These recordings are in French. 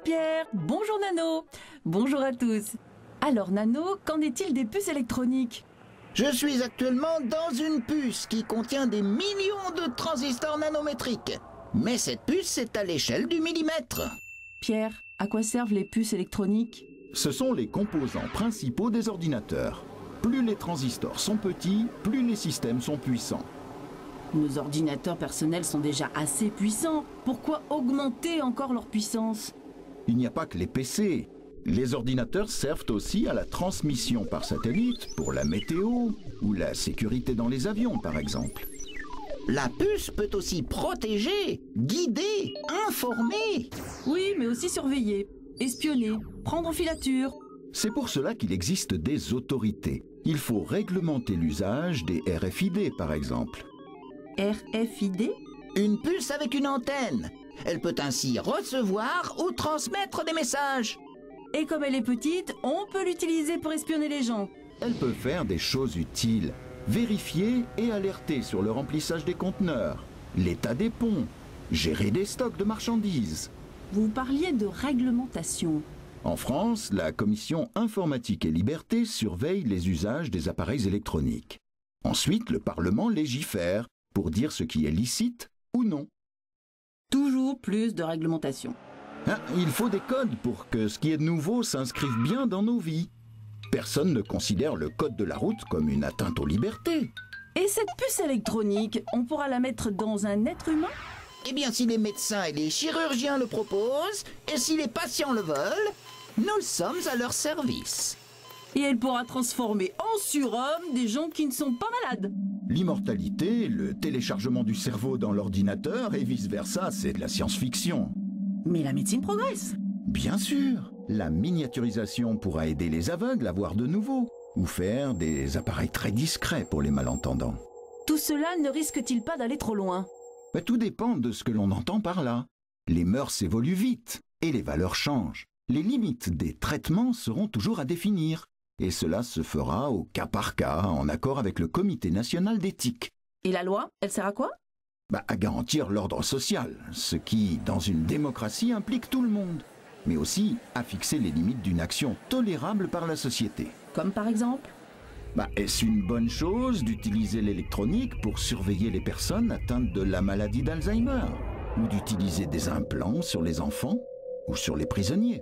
Pierre, bonjour Nano, bonjour à tous. Alors Nano, qu'en est-il des puces électroniques? Je suis actuellement dans une puce qui contient des millions de transistors nanométriques. Mais cette puce est à l'échelle du millimètre. Pierre, à quoi servent les puces électroniques? Ce sont les composants principaux des ordinateurs. Plus les transistors sont petits, plus les systèmes sont puissants. Nos ordinateurs personnels sont déjà assez puissants. Pourquoi augmenter encore leur puissance? Il n'y a pas que les PC. Les ordinateurs servent aussi à la transmission par satellite pour la météo ou la sécurité dans les avions, par exemple. La puce peut aussi protéger, guider, informer. Oui, mais aussi surveiller, espionner, prendre en filature. C'est pour cela qu'il existe des autorités. Il faut réglementer l'usage des RFID, par exemple. RFID? Une puce avec une antenne. Elle peut ainsi recevoir ou transmettre des messages. Et comme elle est petite, on peut l'utiliser pour espionner les gens. Elle peut faire des choses utiles. Vérifier et alerter sur le remplissage des conteneurs, l'état des ponts, gérer des stocks de marchandises. Vous parliez de réglementation. En France, la Commission Informatique et Liberté surveille les usages des appareils électroniques. Ensuite, le Parlement légifère pour dire ce qui est licite ou non. Toujours plus de réglementation. Il faut des codes pour que ce qui est nouveau s'inscrive bien dans nos vies. Personne ne considère le code de la route comme une atteinte aux libertés. Et cette puce électronique, on pourra la mettre dans un être humain? Eh bien, si les médecins et les chirurgiens le proposent, et si les patients le veulent, nous sommes à leur service. Et elle pourra transformer en surhomme des gens qui ne sont pas malades. L'immortalité, le téléchargement du cerveau dans l'ordinateur et vice-versa, c'est de la science-fiction. Mais la médecine progresse. Bien sûr, la miniaturisation pourra aider les aveugles à voir de nouveau, ou faire des appareils très discrets pour les malentendants. Tout cela ne risque-t-il pas d'aller trop loin? Tout dépend de ce que l'on entend par là. Les mœurs évoluent vite, et les valeurs changent. Les limites des traitements seront toujours à définir, et cela se fera au cas par cas, en accord avec le Comité national d'éthique. Et la loi, elle sert à quoi? À garantir l'ordre social, ce qui, dans une démocratie, implique tout le monde, mais aussi à fixer les limites d'une action tolérable par la société. Comme par exemple? Est-ce une bonne chose d'utiliser l'électronique pour surveiller les personnes atteintes de la maladie d'Alzheimer? Ou d'utiliser des implants sur les enfants? Ou sur les prisonniers?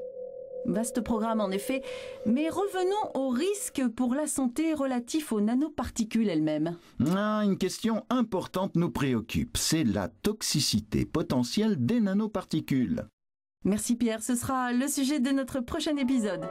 Vaste programme en effet, mais revenons aux risques pour la santé relatifs aux nanoparticules elles-mêmes. Une question importante nous préoccupe, c'est la toxicité potentielle des nanoparticules. Merci Pierre, ce sera le sujet de notre prochain épisode.